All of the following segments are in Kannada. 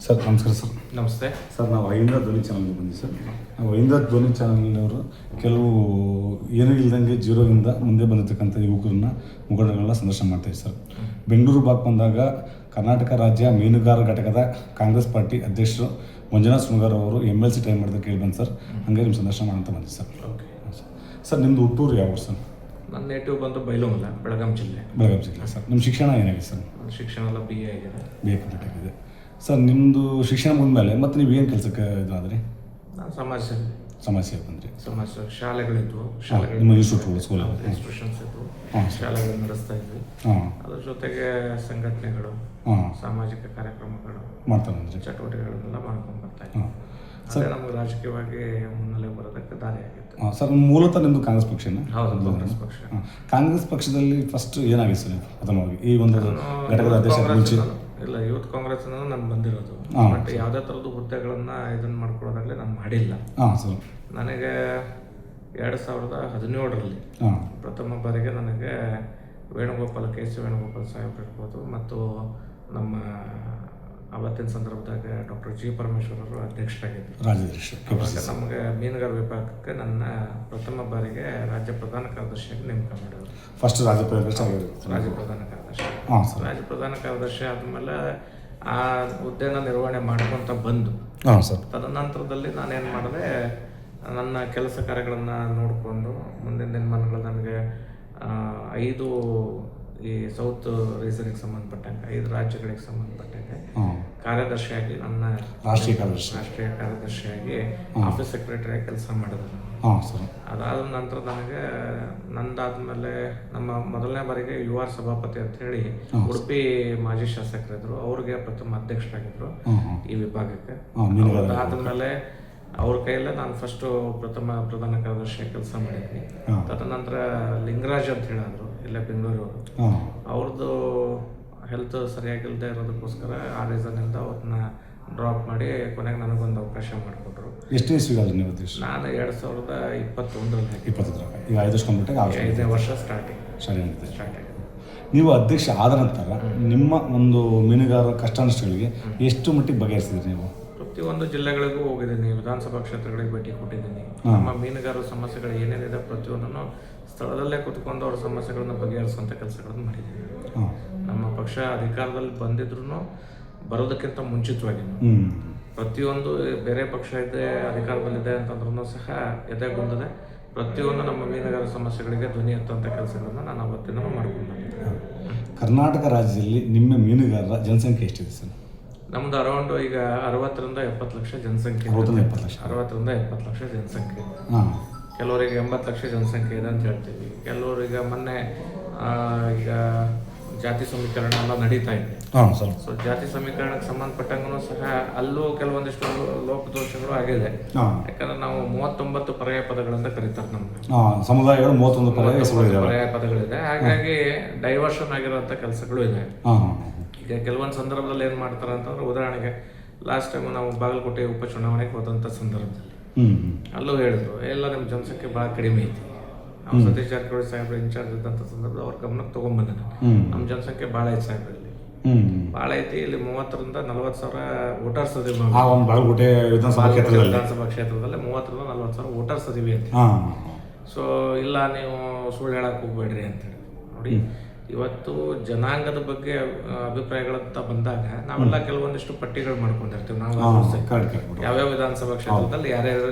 ಸರ್ ನಮಸ್ಕಾರ ಸರ್. ನಮಸ್ತೆ ಸರ್, ನಾವು ಅಹಿಂದ ಧ್ವನಿ ಚಾನಲ್ಗೆ ಬಂದಿವಿ ಸರ್. ನಾವು ಅಹಿಂದ ಧ್ವನಿ ಚಾನಲ್ನವರು ಕೆಲವು ಏನೂ ಇಲ್ದಂಗೆ ಜೀರೋದಿಂದ ಮುಂದೆ ಬಂದಿರತಕ್ಕಂಥ ಯುವಕರನ್ನ ಮುಖಂಡಗಳನ್ನ ಸಂದರ್ಶನ ಮಾಡ್ತಾಯಿದ್ದೀವಿ ಸರ್. ಬೆಂಗಳೂರು ಭಾಗ ಬಂದಾಗ ಕರ್ನಾಟಕ ರಾಜ್ಯ ಮೀನುಗಾರ ಘಟಕದ ಕಾಂಗ್ರೆಸ್ ಪಾರ್ಟಿ ಅಧ್ಯಕ್ಷರು ಮಂಜುನಾಥ್ ಸುಣಗಾರ್ ಅವರು MLC ಟೈಮ್ ಮಾಡಿದಾಗ ಕೇಳಿ ಬಂದು ಸರ್. ಹಾಗೆ ನಿಮ್ಮ ಸಂದರ್ಶನ ಮಾಡೋಂತ ಬಂದಿದೆ ಸರ್. ಓಕೆ ಸರ್, ನಿಮ್ಮದು ಹುಟ್ಟೂರು ಯಾವ ಸರ್? ನನ್ನ ನೇಟಿವ್ ಬಂದು ಬೈಲಹೊಂಗಲ, ಬೆಳಗಾಂ ಜಿಲ್ಲೆ. ಸರ್, ನಿಮ್ಮ ಶಿಕ್ಷಣ ಏನಾಗಿದೆ ಸರ್? ಶಿಕ್ಷಣ ಎಲ್ಲ BA ಆಗಿದೆ. BA ಕಂಪ್ಲೀಟ್ ಆಗಿದೆ ಸರ್. ನಿಮ್ಮದು ಶಿಕ್ಷಣ ಮುಗಿದ್ಮೇಲೆ ಮತ್ತೆ ನೀವು ಏನು ಕೆಲಸಕ್ಕೆ ಇದಾದ್ರಿ? ನಾನು ಸಮಾಜ ಸೇವೆ ಬಂದ್ರಿ. ಸಮಾಜ ಶಾಲೆಗಳಿದ್ವು, ನಿಮ್ಮ ಇನ್ಸ್ಟಿಟ್ಯೂಟ್ ಸ್ಕೂಲ್ ಇನ್ಸ್ಟಿಟ್ಯೂಷನ್ಸ್ ಇದ್ವು, ಶಾಲೆಗಳು ನಡೆಸ್ತಾ ಇದ್ವಿ. ಅದ್ರ ಜೊತೆಗೆ ಸಂಘಟನೆಗಳು, ಸಾಮಾಜಿಕ ಕಾರ್ಯಕ್ರಮಗಳು ಮಾಡ್ತಾ ಬಂದ್ರಿ, ಚಟುವಟಿಕೆಗಳನ್ನೆಲ್ಲ ಮಾಡ್ಕೊಂಡು ಬರ್ತಾ ಇದ್ವಿ. ಅದೇ ನಮ್ಗೆ ರಾಜಕೀಯವಾಗಿ ಮುನ್ನೆಲೆ ಬರೋದಕ್ಕೆ ದಾರಿ ಆಗಿತ್ತು. ಸರ್, ಮೂಲತಃ ನಿಮ್ಮದು ಕಾಂಗ್ರೆಸ್ ಪಕ್ಷನ? ಹೌದು, ಕಾಂಗ್ರೆಸ್ ಪಕ್ಷ. ಕಾಂಗ್ರೆಸ್ ಪಕ್ಷದಲ್ಲಿ ಫಸ್ಟ್ ಏನಾಗಿದೆ ಸರ್ ಪ್ರಥಮವಾಗಿ ಈ ಒಂದು ಘಟಕದ ಅಧ್ಯಕ್ಷ ಮುಂಚೆ? ಇಲ್ಲ, ಯೂತ್ ಕಾಂಗ್ರೆಸ್ ನಾನು ಬಂದಿರೋದು. ಬಟ್ ಯಾವುದೇ ಥರದ್ದು ಹುದ್ದೆಗಳನ್ನು ಇದನ್ನು ಮಾಡ್ಕೊಳ್ಳೋದಾಗಲಿ ನಾನು ಮಾಡಿಲ್ಲ. ಸರ್, ನನಗೆ 2017ರಲ್ಲಿ ಪ್ರಥಮ ಬಾರಿಗೆ ನನಗೆ ವೇಣುಗೋಪಾಲ್ KC ವೇಣುಗೋಪಾಲ್ ಸಾಹೇಬ್ರು ಇರ್ಬೋದು ಮತ್ತು ನಮ್ಮ ಅವತ್ತಿನ ಸಂದರ್ಭದಾಗ ಡಾಕ್ಟರ್ G ಪರಮೇಶ್ವರ್ ಅವರು ಅಧ್ಯಕ್ಷರಾಗಿದ್ದರು, ರಾಜ್ಯಾಧ್ಯಕ್ಷ. ನಮಗೆ ಮೀನುಗಾರ ವಿಭಾಗಕ್ಕೆ ನನ್ನ ಪ್ರಥಮ ಬಾರಿಗೆ ರಾಜ್ಯ ಪ್ರಧಾನ ಕಾರ್ಯದರ್ಶಿಯಾಗಿ ನೇಮಕ ಮಾಡಿದರು. ಫಸ್ಟ್ ರಾಜ್ಯ ಪ್ರಧಾನ ಕಾರ್ಯದರ್ಶಿ. ರಾಜ್ಯ ಪ್ರಧಾನ ಕಾರ್ಯದರ್ಶಿ ಆದಮೇಲೆ ಆ ಹುದ್ದೆನ ನಿರ್ವಹಣೆ ಮಾಡ್ಕೊತ ಬಂದು ತದನಂತರದಲ್ಲಿ ನಾನೇನು ಮಾಡಿದೆ, ನನ್ನ ಕೆಲಸ ಕಾರ್ಯಗಳನ್ನು ನೋಡಿಕೊಂಡು ಮುಂದಿನ ದಿನಮಾನಗಳು ನನಗೆ 5 ಈ ಸೌತ್ ರೀಸನ್ಗೆ ಸಂಬಂಧಪಟ್ಟಂಗೆ 5 ರಾಜ್ಯಗಳಿಗೆ ಸಂಬಂಧಪಟ್ಟಂಗೆ ಕಾರ್ಯದರ್ಶಿಯಾಗಿ ನನ್ನ ರಾಷ್ಟ್ರೀಯ ಕಾರ್ಯದರ್ಶಿಯಾಗಿ ಆಫೀಸ್ ಸೆಕ್ರೆಟರಿಯಾಗಿ ಕೆಲಸ ಮಾಡಿದೆ. ಅದಾದ ನಂತರ ನನಗೆ ನಂದಾದ್ಮೇಲೆ ನಮ್ಮ ಮೊದಲನೇ ಬಾರಿಗೆ UR ಸಭಾಪತಿ ಅಂತ ಹೇಳಿ ಉಡುಪಿ ಮಾಜಿ ಶಾಸಕರಿದ್ರು, ಅವ್ರಿಗೆ ಪ್ರಥಮ ಅಧ್ಯಕ್ಷರಾಗಿದ್ರು ಈ ವಿಭಾಗಕ್ಕೆ. ಅದಾದ್ಮೇಲೆ ಅವ್ರ ಕೈಯಲ್ಲೇ ನಾನು ಫಸ್ಟು ಪ್ರಥಮ ಪ್ರಧಾನ ಕಾರ್ಯದರ್ಶಿಯಾಗಿ ಕೆಲಸ ಮಾಡಿದ್ವಿ. ತದನಂತರ ಲಿಂಗರಾಜ್ ಅಂತ ಹೇಳಿದ್ರು, ಇಲ್ಲೇ ಬೆಂಗಳೂರವರು. ಅವ್ರದ್ದು ಹೆಲ್ತ್ ಸರಿಯಾಗಿಲ್ಲದೆ ಇರೋದಕ್ಕೋಸ್ಕರ ಆ ರೀಸನ್ನಿಂದ ಅವ್ರನ್ನ ಡ್ರಾಪ್ ಮಾಡಿ ಕೊನೆಗೆ ನನಗೊಂದು ಅವಕಾಶ ಮಾಡಿಕೊಟ್ರು. ಎಷ್ಟು ಇಸ್ವಿಗಾದ್ರೆ ನೀವು ಅಧ್ಯಕ್ಷ? ನಾನು 2021ರಲ್ಲಿ. ಈಗ 5 ವರ್ಷ ಕಂಪ್ಲೀಟ್ ಆಗಿ 5ನೇ ವರ್ಷ ಸ್ಟಾರ್ಟಿಂಗ್. ನೀವು ಅಧ್ಯಕ್ಷ ಆದ ನಂತರ ನಿಮ್ಮ ಒಂದು ಮೀನುಗಾರ ಕಷ್ಟ ನಷ್ಟಗಳಿಗೆ ಎಷ್ಟು ಮಟ್ಟಿಗೆ ಬಗೆಹರಿಸಿದ್ರಿ ನೀವು? ಪ್ರತಿಯೊಂದು ಜಿಲ್ಲೆಗಳಿಗೂ ಹೋಗಿದ್ದೀನಿ, ವಿಧಾನಸಭಾ ಕ್ಷೇತ್ರಗಳಿಗೆ ಭೇಟಿ ಕೊಟ್ಟಿದ್ದೀನಿ. ನಮ್ಮ ಮೀನುಗಾರರ ಸಮಸ್ಯೆಗಳು ಏನೇನಿದೆ ಪ್ರತಿಯೊಂದನ್ನು ಸ್ಥಳದಲ್ಲೇ ಕೂತ್ಕೊಂಡು ಅವ್ರ ಸಮಸ್ಯೆಗಳನ್ನು ಬಗೆಹರಿಸುವಂಥ ಕೆಲಸಗಳನ್ನು ಮಾಡಿದ್ದೀನಿ. ನಮ್ಮ ಪಕ್ಷ ಅಧಿಕಾರದಲ್ಲಿ ಬಂದಿದ್ರು ಬರೋದಕ್ಕಿಂತ ಮುಂಚಿತವಾಗಿ ಪ್ರತಿಯೊಂದು ಬೇರೆ ಪಕ್ಷ ಇದೆ ಅಧಿಕಾರದಲ್ಲಿದೆ ಅಂತಂದ್ರೂ ಸಹ ಎದೆಗುಂದದೆ ಪ್ರತಿಯೊಂದು ನಮ್ಮ ಮೀನುಗಾರ ಸಮಸ್ಯೆಗಳಿಗೆ ಧ್ವನಿ ಎತ್ತುವಂಥ ಕೆಲಸಗಳನ್ನು ನಾನು ಅವತ್ತಿನ ಮಾಡ್ಕೊಂಡು ಬಂದಿದ್ದೆ. ಕರ್ನಾಟಕ ರಾಜ್ಯದಲ್ಲಿ ನಿಮ್ಮ ಮೀನುಗಾರರ ಜನಸಂಖ್ಯೆ ಎಷ್ಟಿದೆ ಸರ್? ನಮ್ದು ಅರೌಂಡ್ ಈಗ 60ರಿಂದ 70 ಲಕ್ಷ ಜನಸಂಖ್ಯೆ. 60ರಿಂದ 70 ಲಕ್ಷ ಜನಸಂಖ್ಯೆ. ಕೆಲವರಿಗೆ 80 ಲಕ್ಷ ಜನಸಂಖ್ಯೆ ಇದೆ ಅಂತ ಹೇಳ್ತೀವಿ. ಕೆಲವರಿಗೆ ಮೊನ್ನೆ ಈಗ ಜಾತಿ ಸಮೀಕರಣ ಎಲ್ಲ ನಡೀತಾ ಇದೆ. ಸೊ ಜಾತಿ ಸಮೀಕರಣಕ್ಕೆ ಸಂಬಂಧಪಟ್ಟಂಗೂ ಸಹ ಅಲ್ಲೂ ಕೆಲವೊಂದಿಷ್ಟು ಲೋಪದೋಷಗಳು ಆಗಿದೆ. ಯಾಕಂದ್ರೆ ನಾವು 39 ಪರ್ಯಾಯ ಪದಗಳಿಂದ ಕರೀತಾರೆ ನಮ್ಮ ಸಮುದಾಯಗಳು 31 ಪರ್ಯಾಯ ಪದಗಳಿದೆ. ಹಾಗಾಗಿ ಡೈವರ್ಷನ್ ಆಗಿರುವಂಥ ಕೆಲಸಗಳು ಇದೆ. ಈಗ ಕೆಲವೊಂದು ಸಂದರ್ಭದಲ್ಲಿ ಏನು ಮಾಡ್ತಾರೆ ಅಂತಂದ್ರೆ, ಉದಾಹರಣೆಗೆ ಲಾಸ್ಟ್ ಟೈಮ್ ನಾವು ಬಾಗಲಕೋಟೆ ಉಪಚುನಾವಣೆಗೆ ಹೋದಂಥ ಸಂದರ್ಭದಲ್ಲಿ ಅಲ್ಲೂ ಹೇಳಿದ್ರು, ಎಲ್ಲ ನಿಮ್ಮ ಜನಸಂಖ್ಯೆ ಭಾಳ ಕಡಿಮೆ ಐತಿ. ನಾವು ಸತೀಶ್ ಜಾರಕಿಹೊಳಿ ಸಾಹೇಬ್ರು ಇನ್ಚಾರ್ಜ್ ಇದ್ದಂಥ ಸಂದರ್ಭದಲ್ಲಿ ಅವ್ರ ಗಮನಕ್ಕೆ ತೊಗೊಂಡ್ಬಂದೆ ನಾನು. ನಮ್ಮ ಜನಸಂಖ್ಯೆ ಭಾಳ ಐತಿ ಸಾಹೇಬ್ರು, ಇಲ್ಲಿ ಭಾಳ ಐತಿ. ಇಲ್ಲಿ 30ರಿಂದ 40 ಸಾವಿರ ವೋಟರ್ಸ್ ಅದೀವಿ. ವಿಧಾನಸಭಾ ಕ್ಷೇತ್ರದಲ್ಲಿ 30ರಿಂದ 40 ಸಾವಿರ ವೋಟರ್ಸ್ ಅದೀವಿ ಅಂತ. ಸೊ ಇಲ್ಲ, ನೀವು ಸುಳ್ಳು ಹೇಳಕ್ಕೆ ಹೋಗ್ಬೇಡ್ರಿ ಅಂತೇಳಿ. ನೋಡಿ, ಇವತ್ತು ಜನಾಂಗದ ಬಗ್ಗೆ ಅಭಿಪ್ರಾಯಗಳಂತ ಬಂದಾಗ ನಾವೆಲ್ಲ ಕೆಲವೊಂದಿಷ್ಟು ಪಟ್ಟಿಗಳು ಮಾಡ್ಕೊಂಡಿರ್ತೀವಿ. ನಾವು ಯಾವ್ಯಾವ ವಿಧಾನಸಭಾ ಕ್ಷೇತ್ರದಲ್ಲಿ ಯಾರ್ಯಾರು,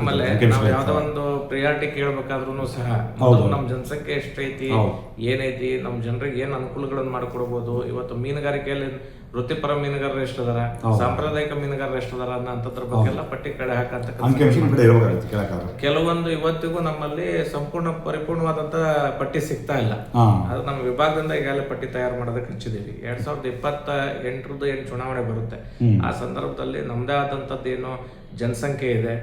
ಆಮೇಲೆ ನಾವು ಯಾವ್ದೋ ಒಂದು ಪ್ರಿಯಾರಿಟಿ ಕೇಳ್ಬೇಕಾದ್ರೂ ಸಹ ನಮ್ಮ ಜನಸಂಖ್ಯೆ ಎಷ್ಟೈತಿ, ಏನೈತಿ, ನಮ್ಮ ಜನರಿಗೆ ಏನ್ ಅನುಕೂಲಗಳನ್ನು ಮಾಡ್ಕೊಡ್ಬೋದು, ಇವತ್ತು ಮೀನುಗಾರಿಕೆಯಲ್ಲಿ ವೃತ್ತಿಪರ ಮೀನುಗಾರರು ಎಷ್ಟದಾರ, ಸಾಂಪ್ರದಾಯಿಕ ಮೀನುಗಾರರು ಎಷ್ಟದಾರ ಅನ್ನೋಂಥದ್ರ ಬಗ್ಗೆ ಎಲ್ಲ ಪಟ್ಟಿ ಕಡೆ ಹಾಕಂತ ಕೆಲವೊಂದು ಇವತ್ತಿಗೂ ನಮ್ಮಲ್ಲಿ ಸಂಪೂರ್ಣ ಪರಿಪೂರ್ಣವಾದಂತ ಪಟ್ಟಿ ಸಿಗ್ತಾ ಇಲ್ಲ. ಅದು ನಮ್ಮ ವಿಭಾಗದಿಂದ ಈಗಾಗಲೇ ಪಟ್ಟಿ ತಯಾರು ಮಾಡೋದಕ್ಕೆ ಹಚ್ಚಿದೀವಿ. 2028 ಏನು ಚುನಾವಣೆ ಬರುತ್ತೆ, ಆ ಸಂದರ್ಭದಲ್ಲಿ ನಮ್ದೇ ಆದಂಥದ್ದು ಏನು ಜನಸಂಖ್ಯೆ ಇದೆ,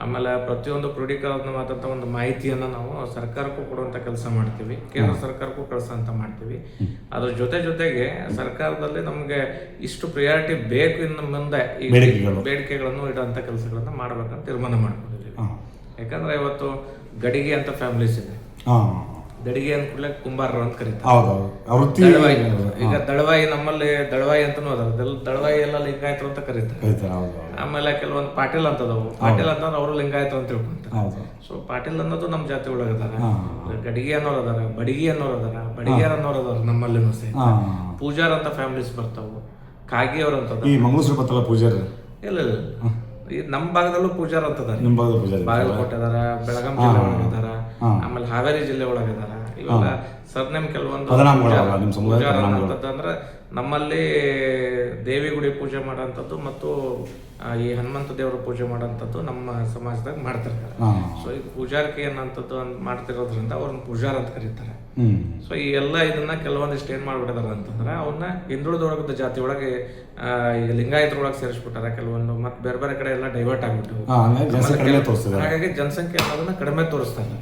ಆಮೇಲೆ ಪ್ರತಿಯೊಂದು ಕ್ರೋಢೀಕರಣವಾದಂಥ ಒಂದು ಮಾಹಿತಿಯನ್ನು ನಾವು ಸರ್ಕಾರಕ್ಕೂ ಕೊಡುವಂಥ ಕೆಲಸ ಮಾಡ್ತೀವಿ, ಕೇಂದ್ರ ಸರ್ಕಾರಕ್ಕೂ ಕಳಿಸೋಂಥ ಮಾಡ್ತೀವಿ. ಅದ್ರ ಜೊತೆಗೆ ಸರ್ಕಾರದಲ್ಲಿ ನಮಗೆ ಇಷ್ಟು ಪ್ರಿಯಾರಿಟಿ ಬೇಕು, ಇನ್ನು ಮುಂದೆ ಈ ಬೇಡಿಕೆಗಳನ್ನು ಇಡುವಂಥ ಕೆಲಸಗಳನ್ನು ಮಾಡ್ಬೇಕಂತ ತೀರ್ಮಾನ ಮಾಡ್ಕೊಂಡಿದ್ದೀವಿ. ಯಾಕಂದ್ರೆ ಇವತ್ತು ಗಡಿಗೆ ಅಂತ ಫ್ಯಾಮಿಲೀಸ್ ಇದೆ, ದಡಿಗೆ ಅಂದ್ಕೂಡಲೇ ಕುಂಬಾರರು ಅಂತ ಕರೀತಾರೆ. ಹೌದೌದು ವೃತ್ತಿ ದಳವಾಯಿ, ಈಗ ದಳವಾಯಿ ನಮ್ಮಲ್ಲಿ ದಳವಾಯಿ ಅಂತಾನೂ ಅದಾರ, ದಳವಾಯಿ ಎಲ್ಲ ಲಿಂಗಾಯತರು ಅಂತ ಕರೀತಾರೆ. ಹೌದು. ಆಮೇಲೆ ಕೆಲವೊಂದು ಪಾಟೀಲ್ ಅಂತದವು, ಪಾಟೀಲ್ ಅಂತಂದ್ರೆ ಅವರು ಲಿಂಗಾಯತರು ಅಂತ ತಿಳ್ಕೊಂತಾರೆ. ಹೌದು. ಸೊ ಪಾಟೀಲ್ ಅನ್ನೋದು ನಮ್ಮ ಜಾತಿ ಒಳಗೆ ಅದಾರ, ಗಡಿಗೆ ಅನ್ನೋರು ಅದಾರ, ಬಡಿಗೆ ಅನ್ನೋರು ಅದಾರ, ಬಡಿಗೆರ್ ಅನ್ನೋರು ಅದಾರ ನಮ್ಮಲ್ಲಿನೂ ಸಹಿತ. ಪೂಜಾರ್ ಅಂತ ಫ್ಯಾಮಿಲೀಸ್ ಬರ್ತಾವು, ಕಾಗಿ ಅವ್ರ ಅಂತ ಈ ಮಂಗಳೂರು ಬತ್ತಲ್ಲ ಪೂಜಾರಿ. ಇಲ್ಲ ಈ ನಮ್ಮ ಭಾಗದಲ್ಲೂ ಪೂಜಾರ್ ಅಂತದಾರ, ನಿಮ್ಮ ಭಾಗದ ಪೂಜಾರಿ ಬಾಗಲಕೋಟೆ ಅದಾರ, ಬೆಳಗಾಂ ಜಿಲ್ಲೆ ಒಳಗೆ ಅದಾರ, ಆಮೇಲೆ ಹಾವೇರಿ ಜಿಲ್ಲೆ ಒಳಗೆ ಅದಾರ. ಇವೆಲ್ಲ ಸರ್ನೇಮ್ ಕೆಲವೊಂದು ಪೂಜಾರ ಅಂತಂದ್ರೆ ನಮ್ಮಲ್ಲಿ ದೇವಿ ಗುಡಿ ಪೂಜೆ ಮಾಡೋಂಥದ್ದು ಮತ್ತು ಈ ಹನುಮಂತ ದೇವರ ಪೂಜೆ ಮಾಡೋಂಥದ್ದು ನಮ್ಮ ಸಮಾಜದಾಗ ಮಾಡ್ತಿರ್ತಾರೆ. ಸೊ ಈ ಪೂಜಾರಿಕೆ ಏನಂತದ್ದು ಮಾಡ್ತಿರೋದ್ರಿಂದ ಅವ್ರನ್ನ ಪೂಜಾರ ಅಂತ ಕರೀತಾರೆ. ಸೊ ಈ ಎಲ್ಲ ಇದನ್ನ ಕೆಲವೊಂದಿಷ್ಟು ಏನ್ ಮಾಡ್ಬಿಟ್ಟಿದಾರ ಅಂತಂದ್ರೆ ಅವನ್ನ ಹಿಂದುಳಿದ ವರ್ಗದ ಜಾತಿ ಒಳಗೆ ಈಗ ಲಿಂಗಾಯತರೊಳಗೆ ಸೇರಿಸ್ಬಿಟ್ಟಾರ ಕೆಲವೊಂದು, ಮತ್ತೆ ಬೇರೆ ಬೇರೆ ಕಡೆ ಎಲ್ಲ ಡೈವರ್ಟ್ ಆಗ್ಬಿಟ್ಟು ಹಾಗಾಗಿ ಜನಸಂಖ್ಯೆ ಅನ್ನೋದನ್ನ ಕಡಿಮೆ ತೋರಿಸ್ತಾರೆ.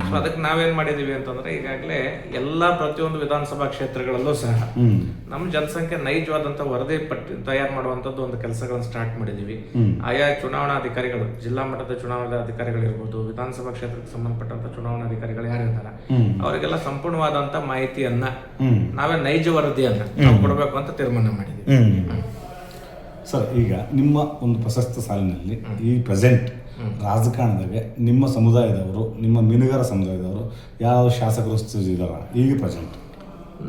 ಸೊ ಅದಕ್ಕೆ ನಾವೇನ್ ಮಾಡಿದೀವಿ ಅಂತಂದ್ರೆ ಈಗಾಗಲೇ ಎಲ್ಲಾ ಪ್ರತಿಯೊಂದು ವಿಧಾನಸಭಾ ಕ್ಷೇತ್ರಗಳಲ್ಲೂ ಸಹ ನಮ್ಮ ಜನಸಂಖ್ಯೆ ನೈಜವಾದಂತ ವರದಿ ಪಟ್ಟಿ ತಯಾರು ಮಾಡುವಂತದ್ದು ಒಂದು ಕೆಲಸಗಳನ್ನ ಸ್ಟಾರ್ಟ್ ಮಾಡಿದೀವಿ. ಆಯಾ ಚುನಾವಣಾಧಿಕಾರಿಗಳು, ಜಿಲ್ಲಾ ಮಟ್ಟದ ಚುನಾವಣಾ ಅಧಿಕಾರಿಗಳಿರ್ಬೋದು, ವಿಧಾನಸಭಾ ಕ್ಷೇತ್ರಕ್ಕೆ ಸಂಬಂಧಪಟ್ಟಂತ ಚುನಾವಣಾಧಿಕಾರಿಗಳು ಯಾರಿದ್ದಾರೆ ಅವರಿಗೆಲ್ಲ ಸಂಪೂರ್ಣವಾದಂತ ಮಾಹಿತಿಯನ್ನ ನಾವೇ ನೈಜ ವರದಿಯನ್ನ ಕೊಡಬೇಕು ಅಂತ ತೀರ್ಮಾನ ಮಾಡಿದ್ವಿ. ಸರ್, ಈಗ ನಿಮ್ಮ ಒಂದು ಪ್ರಶಸ್ತ ಸಾಲಿನಲ್ಲಿ ಈ ಪ್ರೆಸೆಂಟ್ ರಾಜಕಾರಣದಾಗ ನಿಮ್ಮ ಸಮುದಾಯದವರು, ನಿಮ್ಮ ಮೀನುಗಾರ ಸಮುದಾಯದವರು ಯಾವ ಶಾಸಕರು ಇದ್ದಾರ ಈಗ ಪ್ರೆಸೆಂಟ್?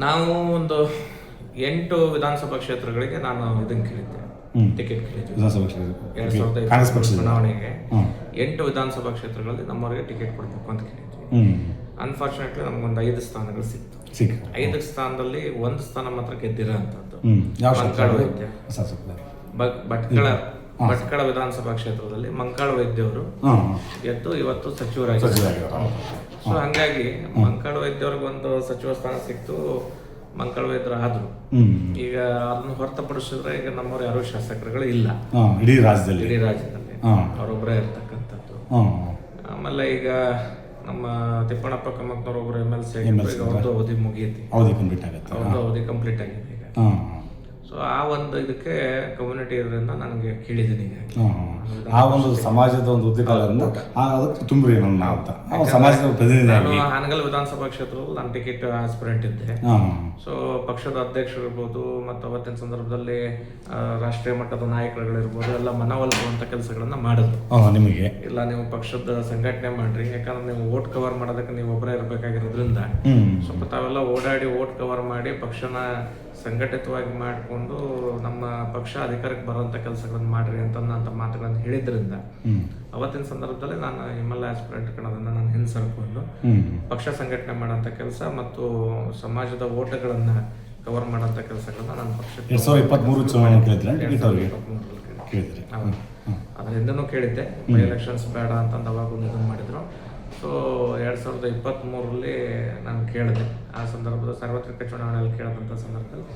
ನಾವು ಒಂದು 8 ವಿಧಾನಸಭಾ ಕ್ಷೇತ್ರಗಳಿಗೆ ನಾನು ಇದನ್ನ ಕೇಳಿದ್ದೆ, ಟಿಕೆಟ್ ಕೇಳಿದ್ದೆ. 2025 ಚುನಾವಣೆಗೆ 8 ವಿಧಾನಸಭಾ ಕ್ಷೇತ್ರಗಳಲ್ಲಿ ನಮ್ಮವರಿಗೆ ಟಿಕೆಟ್ ಕೊಡಬೇಕು ಅಂತ ಕೇಳಿದ್ವಿ. ಅನ್ಫಾರ್ಚುನೇಟ್ಲಿ ನಮ್ಗೊಂದು 5 ಸ್ಥಾನಗಳು ಸಿಕ್ತು. 5 ಸ್ಥಾನದಲ್ಲಿ 1 ಸ್ಥಾನ ಮಾತ್ರ ಗೆದ್ದಿರೋ ಅಂತದ್ದು ಮಂಕಾಳ ವೈದ್ಯ. ಭಟ್ಕಳ ವಿಧಾನಸಭಾ ಕ್ಷೇತ್ರದಲ್ಲಿ ಮಂಕಾಳ ವೈದ್ಯ ಅವರು ಗೆದ್ದು ಇವತ್ತು ಸಚಿವರಾಗಿದ್ದಾರೆ. ಸೊ ಹಂಗಾಗಿ ಮಂಕಾಳ ವೈದ್ಯ ಅವ್ರಿಗೆ ಒಂದು ಸಚಿವ ಸ್ಥಾನ ಸಿಕ್ತು, ಮಂಕಾಳ ವೈದ್ಯರು ಆದ್ರು. ಈಗ ಅದನ್ನು ಹೊರತುಪಡಿಸಿದ್ರೆ ಈಗ ನಮ್ಮವ್ರು ಯಾರು ಶಾಸಕರುಗಳು ಇಲ್ಲ ಇಡೀ ರಾಜ್ಯದಲ್ಲಿ ಅವರೊಬ್ಬರೇ ಇರ್ತಕ್ಕಂಥದ್ದು. ಆಮೇಲೆ ಈಗ ನಮ್ಮ ತಿಪ್ಪಣ್ಣಪ್ಪ ಕಮ್ಮಕ್ನವ್ರು ಒಬ್ರು MLC ಈಗ ಅವ್ರದ್ದು ಅವಧಿ ಮುಗಿಯತಿ, ಅವ್ರದ್ದು ಅವಧಿ ಕಂಪ್ಲೀಟ್ ಆಗಿದೆ ಈಗ. ಸೊ ಆ ಒಂದು ಇದಕ್ಕೆ ಕಮ್ಯುನಿಟಿ ಇದರಿಂದ ನನಗೆ ಕೇಳಿದ್ದೀನಿ. ಆ ಒಂದು ಸಮಾಜದ ಒಂದು ಉದ್ಯೋಗದಿಂದ ಅದಕ್ಕೆ ತುಂಬ್ರಿ ನನ್ನ ಸಮಾಜದ ಪ್ರತಿನಿಧಿ. ನಾನು ಹಾನಗಲ್ ವಿಧಾನಸಭಾ ಕ್ಷೇತ್ರದಲ್ಲಿ ನಾನು ಟಿಕೆಟ್ ಆಸ್ಪಿರೆಂಟ್ ಇದ್ದೆ. ಸೊ ಪಕ್ಷದ ಅಧ್ಯಕ್ಷರು ಇರ್ಬೋದು ಮತ್ತು ಅವತ್ತಿನ ಸಂದರ್ಭದಲ್ಲಿ ರಾಷ್ಟ್ರೀಯ ಮಟ್ಟದ ನಾಯಕರುಗಳಿರ್ಬೋದು ಎಲ್ಲ ಮನವೊಲಿಸುವಂತ ಕೆಲಸಗಳನ್ನ ಮಾಡಿದ್ರು. ನಿಮಗೆ ಇಲ್ಲ, ನೀವು ಪಕ್ಷದ ಸಂಘಟನೆ ಮಾಡ್ರಿ, ಯಾಕಂದ್ರೆ ನೀವು ವೋಟ್ ಕವರ್ ಮಾಡೋದಕ್ಕೆ ನೀವು ಒಬ್ಬರೇ ಇರಬೇಕಾಗಿರೋದ್ರಿಂದ ಸ್ವಲ್ಪ ತಾವೆಲ್ಲ ಓಡಾಡಿ ವೋಟ್ ಕವರ್ ಮಾಡಿ ಪಕ್ಷನ ಸಂಘಟಿತವಾಗಿ ಮಾಡಿಕೊಂಡು ನಮ್ಮ ಪಕ್ಷ ಅಧಿಕಾರಕ್ಕೆ ಬರುವಂತ ಕೆಲಸಗಳನ್ನ ಮಾಡ್ರಿ ಅಂತ ಮಾತುಗಳನ್ನು ಹೇಳಿದ್ರಿಂದ ಅವತ್ತಿನ ಸಂದರ್ಭದಲ್ಲಿ ನಾನು MLA ಆಸ್ಪಿರೆಂಟ್ ಕಣದಿಂದ ನಾನು ಹಿಂಸರ್ಕೊಂಡು ಪಕ್ಷ ಸಂಘಟನೆ ಮಾಡೋಂಥ ಕೆಲಸ ಮತ್ತು ಸಮಾಜದ ಓಟಗಳನ್ನ ಕವರ್ ಮಾಡೋಂಥ ಕೆಲಸಗಳನ್ನ ನಾನು ಪಕ್ಷಕ್ಕೆ 2023 ಚುನಾವಣೆ ಅದ್ರ ಹಿಂದನೂ ಕೇಳಿದ್ದೆ. ಎಲೆಕ್ಷನ್ಸ್ ಬೇಡ ಅಂತಂದು ಅವಾಗ ಒಂದು ಇದನ್ನು ಮಾಡಿದ್ರು. ಸೊ 2023ರಲ್ಲಿ ನಾನು ಕೇಳಿದೆ. ಆ ಸಂದರ್ಭದ ಸಾರ್ವತ್ರಿಕ ಚುನಾವಣೆಯಲ್ಲಿ ಕೇಳಿದಂಥ ಸಂದರ್ಭದಲ್ಲಿ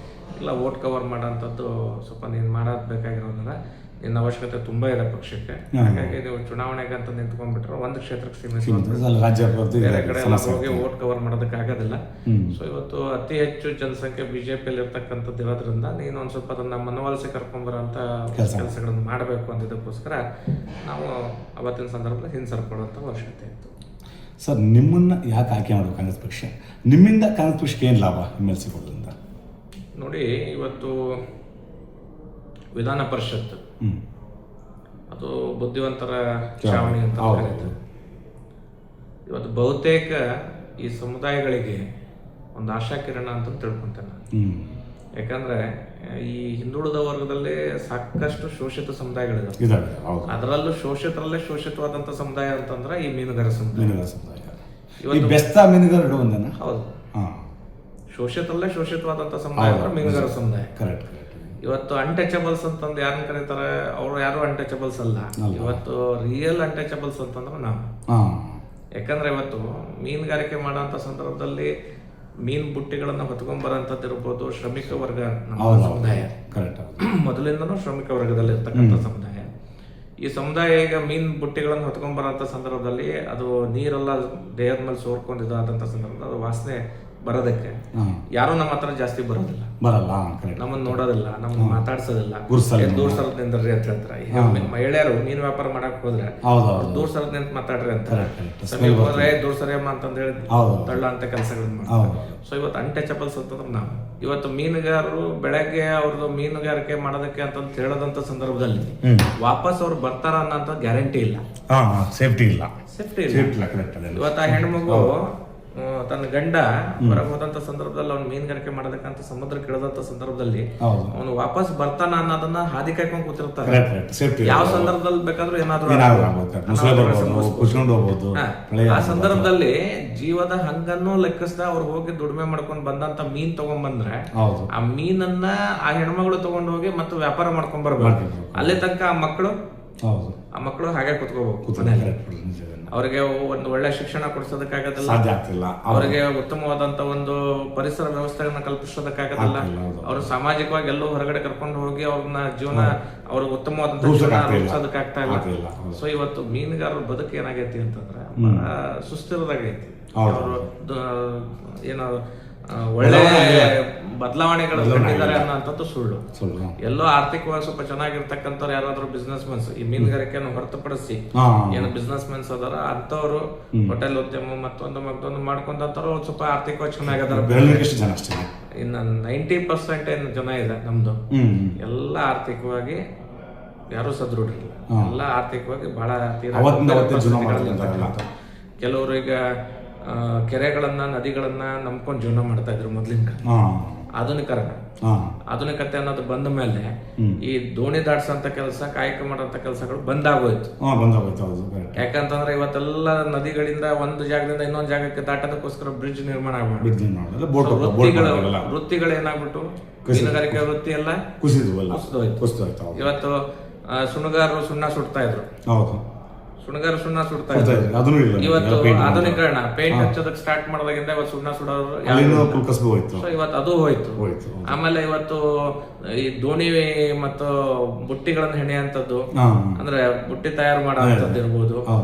ಇಲ್ಲ, ವೋಟ್ ಕವರ್ ಮಾಡೋಂಥದ್ದು ಸ್ವಲ್ಪ ನೀನು ಮಾಡೋದು ಬೇಕಾಗಿರೋದ್ರಿಂದ ನಿನ್ನ ಅವಶ್ಯಕತೆ ತುಂಬ ಇದೆ ಪಕ್ಷಕ್ಕೆ, ಹಾಗಾಗಿ ನೀವು ಚುನಾವಣೆಗೆ ಅಂತ ನಿಂತ್ಕೊಂಡ್ಬಿಟ್ರೆ ಒಂದು ಕ್ಷೇತ್ರಕ್ಕೆ ಸೀಮಿತ, ಬೇರೆ ಕಡೆ ಎಲ್ಲ ಹೋಗಿ ವೋಟ್ ಕವರ್ ಮಾಡೋದಕ್ಕೆ ಆಗೋದಿಲ್ಲ. ಸೊ ಇವತ್ತು ಅತಿ ಹೆಚ್ಚು ಜನಸಂಖ್ಯೆ BJPಯಲ್ಲಿ ಇರ್ತಕ್ಕಂಥದ್ದು ಇರೋದ್ರಿಂದ ನೀನು ಒಂದು ಸ್ವಲ್ಪ ಅದನ್ನ ಮನವೊಲಿಸಿ ಕರ್ಕೊಂಡ್ಬರೋಂಥ ಕೆಲಸಗಳನ್ನು ಮಾಡಬೇಕು ಅಂತಿದ್ದಕ್ಕೋಸ್ಕರ ನಾವು ಅವತ್ತಿನ ಸಂದರ್ಭದಲ್ಲಿ ಹಿಂಸರ್ಕೊಳ್ಳುವಂಥ ಅವಶ್ಯಕತೆ ಇತ್ತು. ಸರ್, ನಿಮ್ಮನ್ನ ಯಾಕೆ ಆಯ್ಕೆ ಮಾಡೋದು ಕಾಂಗ್ರೆಸ್ ಪಕ್ಷ? ನಿಮ್ಮಿಂದ ಕಾಂಗ್ರೆಸ್ ಪಕ್ಷಕ್ಕೆ ಏನು ಲಾಭ MLC ಕೊಡೋದ್ರಿಂದ? ನೋಡಿ, ಇವತ್ತು ವಿಧಾನ ಪರಿಷತ್ ಅದು ಬುದ್ಧಿವಂತರ ಚಾವಣಿ ಅಂತ ಕರೀತಾರೆ. ಇವತ್ತು ಬಹುತೇಕ ಈ ಸಮುದಾಯಗಳಿಗೆ ಒಂದು ಆಶಾಕಿರಣ ಅಂತ ತಿಳ್ಕೊಂತೇನೆ. ಯಾಕಂದ್ರೆ ಈ ಹಿಂದುಳಿದ ವರ್ಗದಲ್ಲಿ ಸಾಕಷ್ಟು ಶೋಷಿತ ಸಮುದಾಯಗಳಿದಾವೆ. ಅದರಲ್ಲೂ ಶೋಷಿತವಾದಂತ ಸಮುದಾಯ ಅಂತಂದ್ರೆ ಈ ಮೀನುಗಾರ ಸಮುದಾಯ. ಹೌದು, ಶೋಷಿತವಾದಂತ ಸಮುದಾಯ ಅಂದ್ರೆ ಮೀನುಗಾರ ಸಮುದಾಯ. ಇವತ್ತು ಅನ್ಟಚಬಲ್ಸ್ ಅಂತಂದು ಯಾರನ್ನ ಕರೀತಾರೆ, ಅವ್ರು ಯಾರು ಅನ್ಟಚಬಲ್ಸ್ ಅಲ್ಲ. ಇವತ್ತು ರಿಯಲ್ ಅನ್ಟಚಬಲ್ಸ್ ಅಂತಂದ್ರೆ ನಾವು. ಯಾಕಂದ್ರೆ ಇವತ್ತು ಮೀನುಗಾರಿಕೆ ಮಾಡೋಂಥ ಸಂದರ್ಭದಲ್ಲಿ ಮೀನ್ ಬುಟ್ಟಿಗಳನ್ನ ಹೊತ್ಕೊಂಡ್ಬರೋಂಥದ್ದು ಇರ್ಬೋದು ಶ್ರಮಿಕ ವರ್ಗ ನಮ್ಮ ಸಮುದಾಯ. ಮೊದಲಿಂದನೂ ಶ್ರಮಿಕ ವರ್ಗದಲ್ಲಿ ಇರ್ತಕ್ಕಂಥ ಸಮುದಾಯ. ಈ ಸಮುದಾಯ ಈಗ ಮೀನ್ ಬುಟ್ಟಿಗಳನ್ನು ಹೊತ್ಕೊಂಡ್ಬರೋಂಥ ಸಂದರ್ಭದಲ್ಲಿ ಅದು ನೀರೆಲ್ಲ ದೇಹದ ಮೇಲೆ ಸೋರ್ಕೊಂಡಿದ್ದಾದಂಥ ಸಂದರ್ಭದಲ್ಲಿ ಅದು ವಾಸನೆ ಬರೋದಕ್ಕೆ ಯಾರು ನಮ್ಮ ಹತ್ರ ಜಾಸ್ತಿ ಬರೋದಿಲ್ಲ, ಬರಲ್ಲ, ಕರೆಕ್ಟ್. ನಮ್ಮನ್ನ ನೋಡೋದಿಲ್ಲ, ನಮ್ಮನ್ನ ಮಾತಾಡ್ಸೋದಿಲ್ಲ, ಗುರ್ಸಲ್ಲ. ದೂರ ಸರದ ನಿಂದ್ರಿ ಅಂತ ಹೇಳ್ತಾರೆ. ಈಗ ಮಹಿಳೆಯರು ಮೀನು ವ್ಯಾಪಾರ ಮಾಡಕ್ ಹೋದ್ರೆ ದೂರ ಸರದ ನಿಂತ ಮಾತಾಡ್ರಿ ಅಂತಾರೆ, ಸಮೀಪ ಹೋದ್ರೆ ದೂರ ಸರಿಯಮ್ಮ ಅಂತಂದ ಹೇಳಿ ತಳ್ಳ ಅಂತ ಕೆಲಸಗಳನ್ನ ಮಾಡ್ತಾರೆ. ಸೊ ಇವತ್ತು ಅನ್ಟಚಬಲ್ಸ್ ಅಂತಂದ್ರೆ ನಾವು ಇವತ್ತು ಮೀನುಗಾರರು ಬೆಳಗ್ಗೆ ಅವ್ರದ್ದು ಮೀನುಗಾರಿಕೆ ಮಾಡೋದಕ್ಕೆ ಅಂತ ಹೇಳದಂತ ಸಂದರ್ಭದಲ್ಲಿ ವಾಪಸ್ ಅವ್ರು ಬರ್ತಾರ ಅನ್ನೋ ಗ್ಯಾರಂಟಿ ಇಲ್ಲ, ಸೇಫ್ಟಿ ಇಲ್ಲ. ಇವತ್ತು ಆ ಹೆಣ್ಮಗು ತನ್ನ ಗಂಡ ಹೊರಗೆ ಹೋದಂತ ಸಂದರ್ಭದಲ್ಲಿ ಅವ್ನು ಮೀನುಗಾರಿಕೆ ಮಾಡೋದಕ್ಕಂತ ಸಮುದ್ರಕ್ಕೆ ಇಳಿದಂತ ಸಂದರ್ಭದಲ್ಲಿ ಅವನು ವಾಪಸ್ ಬರ್ತಾನ ಅನ್ನೋದನ್ನ ಹಾದಿ ಕಾಯ್ಕೊಂಡು ಕೂತಿರ್ತಾರೆ. ಯಾವ ಸಂದರ್ಭದಲ್ಲಿ ಬೇಕಾದ್ರೂ ಏನಾದ್ರೂ ಆ ಸಂದರ್ಭದಲ್ಲಿ ಜೀವದ ಹಂಗನ್ನು ಲೆಕ್ಕಿಸ್ದ ಅವ್ರು ಹೋಗಿ ದುಡಿಮೆ ಮಾಡ್ಕೊಂಡ್ ಬಂದಂತ ಮೀನ್ ತಗೊಂಡ್ ಬಂದ್ರೆ ಆ ಮೀನನ್ನ ಆ ಹೆಣ್ಮಗಳು ತಗೊಂಡ್ ಹೋಗಿ ಮತ್ತೆ ವ್ಯಾಪಾರ ಮಾಡ್ಕೊಂಡ್ ಬರ್ಬೇಕು. ಅಲ್ಲಿ ತನಕ ಆ ಮಕ್ಕಳು ಹಾಗೆ ಕುತ್ಕೋಬೇಕು. ಅವ್ರಿಗೆ ಒಂದು ಒಳ್ಳೆ ಶಿಕ್ಷಣ ಕೊಡಿಸೋದಕ್ಕಾಗದಿಲ್ಲ, ಅವ್ರಿಗೆ ಉತ್ತಮವಾದಂತ ಒಂದು ಪರಿಸರ ವ್ಯವಸ್ಥೆಯನ್ನ ಕಲ್ಪಿಸೋದಕ್ಕಾಗದಿಲ್ಲ, ಅವ್ರು ಸಾಮಾಜಿಕವಾಗಿ ಎಲ್ಲೋ ಹೊರಗಡೆ ಕರ್ಕೊಂಡು ಹೋಗಿ ಅವ್ರನ್ನ ಜೀವನ ಅವ್ರಿಗೆ ಉತ್ತಮವಾದಂತ ಜೀವನ ರೂಪಿಸೋದಕ್ಕಾಗ್ತಾ ಇಲ್ಲ. ಸೊ ಇವತ್ತು ಮೀನುಗಾರರ ಬದುಕು ಏನಾಗೈತಿ ಅಂತಂದ್ರೆ ಸುಸ್ಥಿರದಾಗೈತಿ. ಅವರು ಏನೋ ಒಳ್ಳೆ ಬದಲಾವಣೆಗಳು ಕಂಡಿದ್ದಾರೆ ಅನ್ನೋಂಥದ್ದು ಸುಳ್ಳು. ಎಲ್ಲೋ ಆರ್ಥಿಕವಾಗಿ ಸ್ವಲ್ಪ ಚೆನ್ನಾಗಿರ್ತಕ್ಕಂಥವ್ರು ಯಾರಾದ್ರೂ ಬಿಸ್ನೆಸ್ ಮೆನ್ಸ್ ಈ ಮೀನುಗಾರಿಕೆಯನ್ನು ಹೊರತುಪಡಿಸಿ ಏನು ಬಿಸ್ನೆಸ್ ಮೆನ್ಸ್ ಅದಾರ ಅಂತವ್ರು ಹೋಟೆಲ್ ಉದ್ಯಮ ಮತ್ತೊಂದು ಮಾಡ್ಕೊಂಡಂತವ್ರು ಸ್ವಲ್ಪ ಆರ್ಥಿಕವಾಗಿ ಚೆನ್ನಾಗಿದಾರ. ಇನ್ನು 90% ಏನು ಜನ ಇದೆ ನಮ್ದು ಎಲ್ಲ ಆರ್ಥಿಕವಾಗಿ ಯಾರು ಸದೃಢರಿಲ್ಲ, ಎಲ್ಲ ಆರ್ಥಿಕವಾಗಿ ಬಹಳ ಕೆಲವರು ಈಗ ಕೆರೆಗಳನ್ನ ನದಿಗಳನ್ನ ನಂಬ್ಕೊಂಡು ಜೀವನ ಮಾಡ್ತಾ ಇದ್ರು ಮೊದ್ಲಿನ ಆಧುನಿಕತೆ ಅನ್ನೋದು ಬಂದ ಮೇಲೆ ಈ ದೋಣಿ ದಾಟ್ಸಂತ ಕೆಲಸ, ಕಾಯಕ ಮಾಡಂತ ಕೆಲಸಗಳು ಬಂದಾಗೋಯ್ತು. ಯಾಕಂತಂದ್ರೆ ಇವತ್ತೆಲ್ಲ ನದಿಗಳಿಂದ ಒಂದು ಜಾಗದಿಂದ ಇನ್ನೊಂದು ಜಾಗಕ್ಕೆ ದಾಟೋದಕ್ಕೋಸ್ಕರ ಬ್ರಿಡ್ಜ್ ನಿರ್ಮಾಣ ವೃತ್ತಿಗಳು ಏನಾಗ್ಬಿಟ್ಟು ಮೀನುಗಾರಿಕೆ ವೃತ್ತಿ ಎಲ್ಲ ಕುಸಿದೋಯ್ತು. ಇವತ್ತು ಸುಣ್ಣಗಾರರು ಸುಣ್ಣ ಸುಡ್ತಾ ಇದ್ರು, ಸುಣ್ಣ ಸುಡ್ತಾ ಇದ್ರು. ಇವತ್ತು ಆಧುನೀಕರಣ ಪೇಂಟ್ ಹಚ್ಚೋದಕ್ಕೆ ಸ್ಟಾರ್ಟ್ ಮಾಡೋದಾಗಿಂದ ಇವತ್ತು ಸುಣ್ಣ ಸುಡೋರು ಇವತ್ತು ಅದು ಹೋಯ್ತು. ಆಮೇಲೆ ಇವತ್ತು ಈ ದೋಣಿ ಮತ್ತು ಬುಟ್ಟಿಗಳನ್ನ ಹೆಣೆಯಂತದ್ದು, ಅಂದ್ರೆ ಬುಟ್ಟಿ ತಯಾರು ಮಾಡೋಂಥದ್ದು ಇರ್ಬೋದು,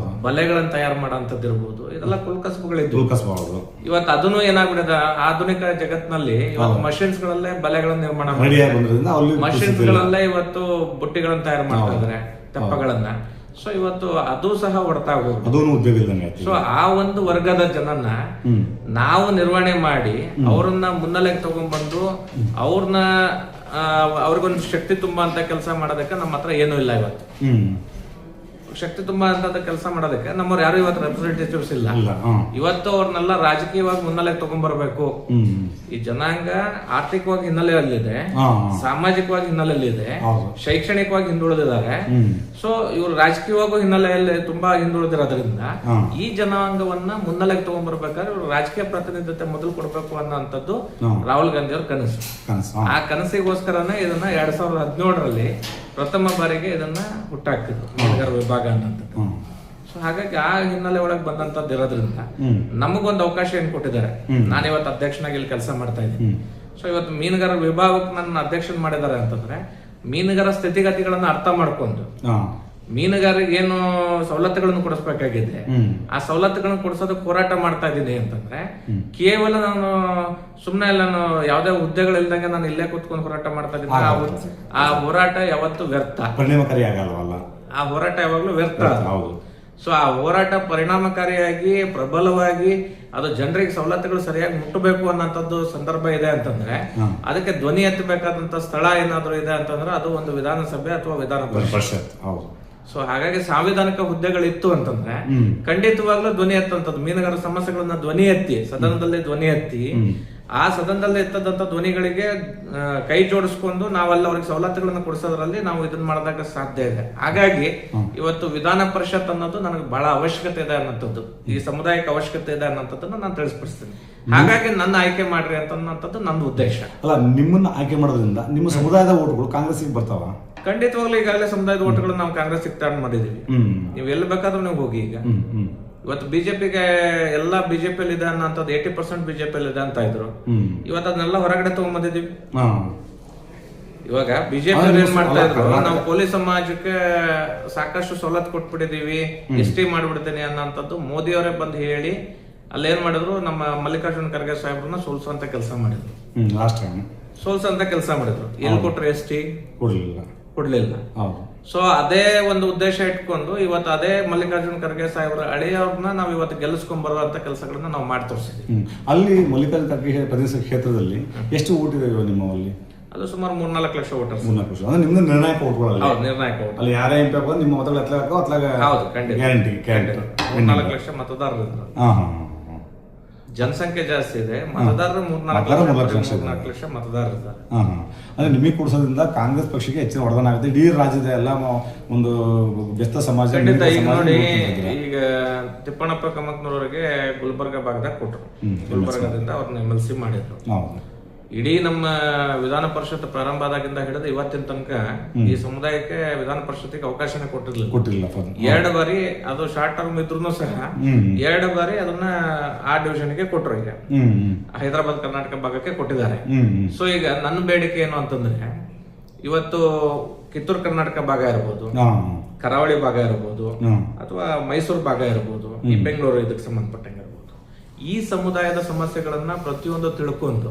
ಬಲೆಗಳನ್ನ ತಯಾರು ಮಾಡೋಂಥದ್ದು ಇರ್ಬೋದು, ಇದೆಲ್ಲ ಕುಲ್ಕಸಬುಗಳಿದ್ದು. ಇವತ್ತು ಅದನ್ನು ಏನಾಗ್ಬಿಟ್ಟಿದೆ ಆಧುನಿಕ ಜಗತ್ತಿನಲ್ಲಿ ಇವತ್ತು ಮಷಿನ್ಸ್ ಗಳಲ್ಲೇ ಬಲೆಗಳನ್ನ ನಿರ್ಮಾಣ ಮಷಿನ್ಸ್ ಗಳಲ್ಲೇ ಇವತ್ತು ಬುಟ್ಟಿಗಳನ್ನ ತಯಾರು ಮಾಡ್ತಾ ಇದಾರೆ, ತೆಪ್ಪಗಳನ್ನ. ಸೊ ಇವತ್ತು ಅದು ಸಹ ಹೊಡ್ತಾ ಹೋಗ್ಬೋದು. ಸೊ ಆ ಒಂದು ವರ್ಗದ ಜನನ್ನ ನಾವು ನಿರ್ವಹಣೆ ಮಾಡಿ ಅವ್ರನ್ನ ಮುನ್ನೆಲೆಗೆ ತಗೊಂಡ್ಬಂದು ಅವ್ರಿಗೊಂದು ಶಕ್ತಿ ತುಂಬಾ ಅಂತ ಕೆಲಸ ಮಾಡೋದಕ್ಕೆ ನಮ್ಮ ಹತ್ರ ಏನೂ ಇಲ್ಲ. ಇವತ್ತು ಶಕ್ತಿ ತುಂಬಾ ಅಂತ ಕೆಲಸ ಮಾಡೋದಕ್ಕೆ ನಮ್ಮವ್ರು ಯಾರು ಇವತ್ತು ರೆಪ್ರೆಸೆಂಟೇಟಿವ್ಸ್ ಇಲ್ಲ. ಇವತ್ತು ಅವ್ರನ್ನೆಲ್ಲ ರಾಜಕೀಯವಾಗಿ ಮುನ್ನೆಲೆಗೆ ತಗೊಂಡ್ಬರ್ಬೇಕು. ಈ ಜನಾಂಗ ಆರ್ಥಿಕವಾಗಿ ಹಿನ್ನೆಲೆಯಲ್ಲಿದೆ, ಸಾಮಾಜಿಕವಾಗಿ ಹಿನ್ನೆಲೆಯಲ್ಲಿದೆ, ಶೈಕ್ಷಣಿಕವಾಗಿ ಹಿಂದುಳಿದಿದ್ದಾರೆ. ಸೊ ಇವರು ರಾಜಕೀಯವಾಗೂ ಹಿನ್ನೆಲೆಯಲ್ಲಿ ತುಂಬಾ ಹಿಂದುಳಿದಿರೋದ್ರಿಂದ ಈ ಜನಾಂಗವನ್ನ ಮುನ್ನೆಲೆಗೆ ತಗೊಂಡ್ಬರ್ಬೇಕಾದ್ರೆ ಇವರು ರಾಜಕೀಯ ಪ್ರಾತಿನಿಧ್ಯತೆ ಮೊದಲು ಕೊಡ್ಬೇಕು ಅನ್ನೋಂಥದ್ದು ರಾಹುಲ್ ಗಾಂಧಿ ಅವ್ರ ಕನಸು. ಆ ಕನಸಿಗೋಸ್ಕರನೇ ಇದನ್ನ 2017ರಲ್ಲಿ ಪ್ರಥಮ ಬಾರಿಗೆ ಇದನ್ನ ಹುಟ್ಟಾಕ್ತಿದ್ರು ಮೀನುಗಾರ ವಿಭಾಗ ಅನ್ನೋಂಥದ್ದು. ಸೊ ಹಾಗಾಗಿ ಆ ಹಿನ್ನೆಲೆ ಒಳಗೆ ಬಂದಂತದ್ದು ಇರೋದ್ರಿಂದ ನಮಗೊಂದು ಅವಕಾಶ ಏನ್ ಕೊಟ್ಟಿದ್ದಾರೆ. ನಾನಿವತ್ತು ಅಧ್ಯಕ್ಷನಾಗಿ ಇಲ್ಲಿ ಕೆಲಸ ಮಾಡ್ತಾ ಇದ್ದೀನಿ. ಸೊ ಇವತ್ತು ಮೀನುಗಾರ ವಿಭಾಗಕ್ಕೆ ನನ್ನ ಅಧ್ಯಕ್ಷನ್ ಮಾಡಿದ್ದಾರೆ ಅಂತಂದ್ರೆ ಮೀನುಗಾರ ಸ್ಥಿತಿಗತಿಗಳನ್ನ ಅರ್ಥ ಮಾಡ್ಕೊಂಡು ಮೀನುಗಾರರಿಗೆ ಏನು ಸವಲತ್ತುಗಳನ್ನು ಕೊಡಿಸ್ಬೇಕಾಗಿದೆ ಆ ಸವಲತ್ತುಗಳನ್ನು ಕೊಡಿಸೋದಕ್ಕೆ ಹೋರಾಟ ಮಾಡ್ತಾ ಇದ್ದೀನಿ ಅಂತಂದ್ರೆ ಕೇವಲ ನಾನು ಸುಮ್ಮನೆ ನಾನು ಯಾವ್ದೇ ಹುದ್ದೆಗಳಿಲ್ದಂಗೆ ನಾನು ಇಲ್ಲೇ ಕೂತ್ಕೊಂಡು ಹೋರಾಟ ಮಾಡ್ತಾ ಇದ್ದೀನಿ. ಆ ಹೋರಾಟ ಯಾವತ್ತು ವ್ಯರ್ಥ, ಪರಿಣಾಮಕಾರಿ ಆಗಲ್ವಲ್ಲ. ಆ ಹೋರಾಟ ಯಾವಾಗ್ಲೂ ವ್ಯರ್ಥ. ಸೊ ಆ ಹೋರಾಟ ಪರಿಣಾಮಕಾರಿಯಾಗಿ ಪ್ರಬಲವಾಗಿ ಅದು ಜನರಿಗೆ ಸವಲತ್ತುಗಳು ಸರಿಯಾಗಿ ಮುಟ್ಟಬೇಕು ಅನ್ನೋಂಥದ್ದು ಸಂದರ್ಭ ಇದೆ ಅಂತಂದ್ರೆ ಅದಕ್ಕೆ ಧ್ವನಿ ಎತ್ತಬೇಕಾದಂತ ಸ್ಥಳ ಏನಾದ್ರು ಇದೆ ಅಂತಂದ್ರೆ ಅದು ಒಂದು ವಿಧಾನಸಭೆ ಅಥವಾ ವಿಧಾನ ಪರಿಷತ್. ಸೊ ಹಾಗಾಗಿ ಸಾಂವಿಧಾನಿಕ ಹುದ್ದೆಗಳಿತ್ತು ಅಂತಂದ್ರೆ ಖಂಡಿತವಾಗ್ಲೂ ಧ್ವನಿ ಎತ್ತಂತದ್ದು ಮೀನುಗಾರ ಸಮಸ್ಯೆಗಳನ್ನ ಧ್ವನಿ ಎತ್ತಿ ಸದನದಲ್ಲಿ ಧ್ವನಿ ಎತ್ತಿ ಆ ಸದನದಲ್ಲಿ ಎತ್ತದಂತ ಧ್ವನಿಗಳಿಗೆ ಕೈ ಜೋಡಿಸ್ಕೊಂಡು ನಾವೆಲ್ಲ ಅವ್ರಿಗೆ ಸವಲತ್ತುಗಳನ್ನ ಕೊಡಿಸೋದ್ರಲ್ಲಿ ನಾವು ಇದನ್ನ ಮಾಡೋದಕ್ಕೆ ಸಾಧ್ಯ ಇದೆ. ಹಾಗಾಗಿ ಇವತ್ತು ವಿಧಾನ ಪರಿಷತ್ ಅನ್ನೋದು ನನಗೆ ಬಹಳ ಅವಶ್ಯಕತೆ ಇದೆ ಅನ್ನೋಂಥದ್ದು, ಈ ಸಮುದಾಯಕ್ಕೆ ಅವಶ್ಯಕತೆ ಇದೆ ಅನ್ನೋಂಥದ್ದನ್ನ ನಾನು ತಿಳಿಸ್ಪಡಿಸ್ತೀನಿ. ಹಾಗಾಗಿ ನನ್ನ ಆಯ್ಕೆ ಮಾಡ್ರಿ ಅಂತನ್ನೋಂಥದ್ದು ನನ್ನ ಉದ್ದೇಶ. ಅಲ್ಲ, ನಿಮ್ಮನ್ನ ಆಯ್ಕೆ ಮಾಡೋದ್ರಿಂದ ನಿಮ್ಮ ಸಮುದಾಯದ ಓಟ್ಗಳು ಕಾಂಗ್ರೆಸ್ಗೆ ಬರ್ತಾವ? ಖಂಡಿತವಾಗ್ಲೂ ಈಗಾಗಲೇ ಸಮುದಾಯದ ಓಟ್ಗಳನ್ನ ನಾವು ಕಾಂಗ್ರೆಸ್ ತಗೊಂಡು ಮಾಡಿದೀವಿ. ನೀವು ಎಲ್ಲಿ ಬೇಕಾದ್ರೂ ನೀವು ಹೋಗಿ. ಈಗ ಇವತ್ತು ಬಿಜೆಪಿಗೆ ಎಲ್ಲ ಬಿಜೆಪಿಯಲ್ಲಿ ಇದೆ ಅನ್ನೋಂಥದ್ದು 80% ಬಿಜೆಪಿಯಲ್ಲಿ ಇದೆ ಅಂತ ಇದ್ರು. ಇವತ್ತು ಅದನ್ನೆಲ್ಲ ಹೊರಗಡೆ ತಗೊಂಡ್ಬಂದಿದೀವಿ. ಇವಾಗ ಬಿಜೆಪಿ ಏನ್ ಮಾಡ್ತಾ ಇದ್ರು, ನಾವು ಪೊಲೀಸ್ ಸಮಾಜಕ್ಕೆ ಸಾಕಷ್ಟು ಸವಲತ್ತು ಕೊಟ್ಬಿಟ್ಟಿದೀವಿ, ಎಸ್ ಟಿ ಮಾಡ್ಬಿಡ್ತೀನಿ ಅನ್ನೋಂಥದ್ದು ಮೋದಿ ಅವರೇ ಬಂದು ಹೇಳಿ ಅಲ್ಲಿ ಏನ್ ಮಾಡಿದ್ರು, ನಮ್ಮ ಮಲ್ಲಿಕಾರ್ಜುನ್ ಖರ್ಗೆ ಸಾಹೇಬ್ರನ್ನ ಸೋಲ್ಸುವಂತ ಕೆಲಸ ಮಾಡಿದ್ರು. ಲಾಸ್ಟ್ ಟೈಮ್ ಸೋಲ್ಸಂತ ಕೆಲಸ ಮಾಡಿದ್ರು. ಎಲ್ಲಿ ಕೊಟ್ರು ST ಕೊಡ್ಲಿಲ್ಲ. ಸೊ ಅದೇ ಒಂದು ಉದ್ದೇಶ ಇಟ್ಕೊಂಡು ಇವತ್ತು ಅದೇ ಮಲ್ಲಿಕಾರ್ಜುನ್ ಖರ್ಗೆ ಸಾಹೇಬ್ರ ಅಳಿಯವ್ರನ್ನ ನಾವು ಇವತ್ತು ಗೆಲ್ಲಿಸ್ಕೊಂಡ್ ಬರುವಂತ ಕೆಲಸಗಳನ್ನ ನಾವು ಮಾಡಿ ತೋರಿಸಿದ್ವಿ. ಅಲ್ಲಿ ಮಲ್ಲಿಕಾರ್ಜುನ ಖರ್ಗೆ ಪ್ರದೇಶ ಕ್ಷೇತ್ರದಲ್ಲಿ ಎಷ್ಟು ಓಟ್ ಇದೆ ನಿಮ್ಮಲ್ಲಿ? ಅದು ಸುಮಾರು 3-4 ಲಕ್ಷ ವೋಟರ್ಸ್. 3-4 ಲಕ್ಷ ಅಂದ್ರೆ ನಿಮ್ದು ನಿರ್ಣಾಯಕ ಓಟ್ಗಳು. ನಿರ್ಣಾಯಕ ಓಟ್. ಅಲ್ಲಿ ಯಾರೇ MP ಬಂದು ನಿಮ್ಮ ಮತಗಳು ಅತ್ಲಾಗ ಹೌದು, ಖಂಡಿತ ಗ್ಯಾರಂಟಿ 4 ಲಕ್ಷ ಮತದಾರರು ಇದ್ದಾರೆ. ಜನಸಂಖ್ಯೆ ಜಾಸ್ತಿ ಇದೆ, ಮತದಾರರು 3-4 ಲಕ್ಷ ಮತದಾರರು ಇದ್ದಾರೆ. ಅಂದ್ರೆ ನಿಮಗೆ ಕೊಡಿಸೋದ್ರಿಂದ ಕಾಂಗ್ರೆಸ್ ಪಕ್ಷಕ್ಕೆ ಹೆಚ್ಚಿನ ವರದಾನ ಆಗುತ್ತೆ. ಇಡೀ ರಾಜ್ಯದ ಎಲ್ಲ ಒಂದು ಬೆಸ್ತ ಸಮಾಜ. ಈಗ ನೋಡಿ, ಈಗ ತಿಪ್ಪಣ್ಣಪ್ಪ ಕಮತ್ನೂರವರಿಗೆ ಗುಲ್ಬರ್ಗ ಭಾಗದಾಗ ಕೊಟ್ಟರು. ಗುಲ್ಬರ್ಗದಿಂದ ಅವ್ರನ್ನ MLC ಮಾಡಿದ್ರು. ಇಡೀ ನಮ್ಮ ವಿಧಾನ ಪರಿಷತ್ ಪ್ರಾರಂಭ ಆದಾಗಿಂದ ಹಿಡಿದು ಇವತ್ತಿನ ತನಕ ಈ ಸಮುದಾಯಕ್ಕೆ ವಿಧಾನ ಪರಿಷತ್ತಿಗೆ ಅವಕಾಶನೇ ಕೊಟ್ಟಿಲ್ಲ. 2 ಬಾರಿ ಅದು ಶಾರ್ಟ್ ಟರ್ಮ್ ಇದ್ರು ಸಹ 2 ಬಾರಿ ಅದನ್ನ ಆ ಡಿವಿಷನ್ಗೆ ಕೊಟ್ಟರು. ಈಗ ಹೈದರಾಬಾದ್ ಕರ್ನಾಟಕ ಭಾಗಕ್ಕೆ ಕೊಟ್ಟಿದ್ದಾರೆ. ಸೊ ಈಗ ನನ್ನ ಬೇಡಿಕೆ ಏನು ಅಂತಂದ್ರೆ, ಇವತ್ತು ಕಿತ್ತೂರು ಕರ್ನಾಟಕ ಭಾಗ ಇರಬಹುದು, ಕರಾವಳಿ ಭಾಗ ಇರಬಹುದು, ಅಥವಾ ಮೈಸೂರು ಭಾಗ ಇರಬಹುದು, ಈ ಬೆಂಗಳೂರು ಇದಕ್ಕೆ ಸಂಬಂಧಪಟ್ಟಂಗೆ ಇರಬಹುದು, ಈ ಸಮುದಾಯದ ಸಮಸ್ಯೆಗಳನ್ನ ಪ್ರತಿಯೊಂದು ತಿಳ್ಕೊಂಡು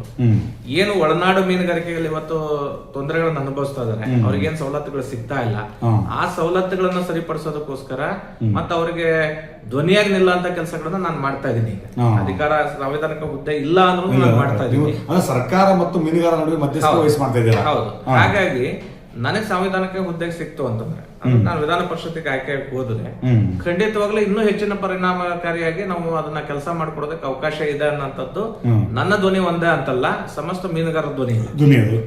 ಏನು ಒಳನಾಡು ಮೀನುಗಾರಿಕೆಯಲ್ಲಿ ಇವತ್ತು ತೊಂದರೆಗಳನ್ನ ಅನುಭವಿಸ್ತಾ ಇದಾರೆ, ಅವ್ರಿಗೇನ್ ಸವಲತ್ತುಗಳು ಸಿಗ್ತಾ ಇಲ್ಲ, ಆ ಸವಲತ್ತುಗಳನ್ನ ಸರಿಪಡಿಸೋದಕ್ಕೋಸ್ಕರ ಮತ್ತೆ ಅವರಿಗೆ ಧ್ವನಿಯಾಗಿ ನಿಲ್ಲಂತ ಕೆಲಸಗಳನ್ನ ನಾನು ಮಾಡ್ತಾ ಇದ್ದೀನಿ. ಅಧಿಕಾರ ಸಾಂವಿಧಾನಿಕ ಹುದ್ದೆ ಇಲ್ಲ ಅಂದ್ರೂ ನಾನು ಮಾಡ್ತಾ ಇದ್ದೀನಿ. ಸರ್ಕಾರ ಮತ್ತು ಮೀನುಗಾರ ನಡುವೆ ಮಧ್ಯಸ್ಥಿಕೆ ವಹಿಸಿ ಮಾಡ್ತಾ ಇದ್ದೀರಾ. ಹೌದು. ಹಾಗಾಗಿ ನನಗೆ ಸಾಂವಿಧಾನಿಕ ಹುದ್ದೆಗೆ ಸಿಕ್ತು ಅಂತಂದ್ರೆ, ನಾನು ವಿಧಾನ ಪರಿಷತ್ತಿಗೆ ಆಯ್ಕೆ ಹೋದ್ರೆ ಖಂಡಿತವಾಗ್ಲೂ ಇನ್ನೂ ಹೆಚ್ಚಿನ ಪರಿಣಾಮಕಾರಿಯಾಗಿ ನಾವು ಅದನ್ನ ಕೆಲಸ ಮಾಡ್ಕೊಡೋದಕ್ಕೆ ಅವಕಾಶ ಇದೆ ಅನ್ನೋಂಥದ್ದು ನನ್ನ ಧ್ವನಿ ಒಂದೇ ಅಂತಲ್ಲ, ಸಮಸ್ತ ಮೀನುಗಾರರ ಧ್ವನಿ ಇದೆ.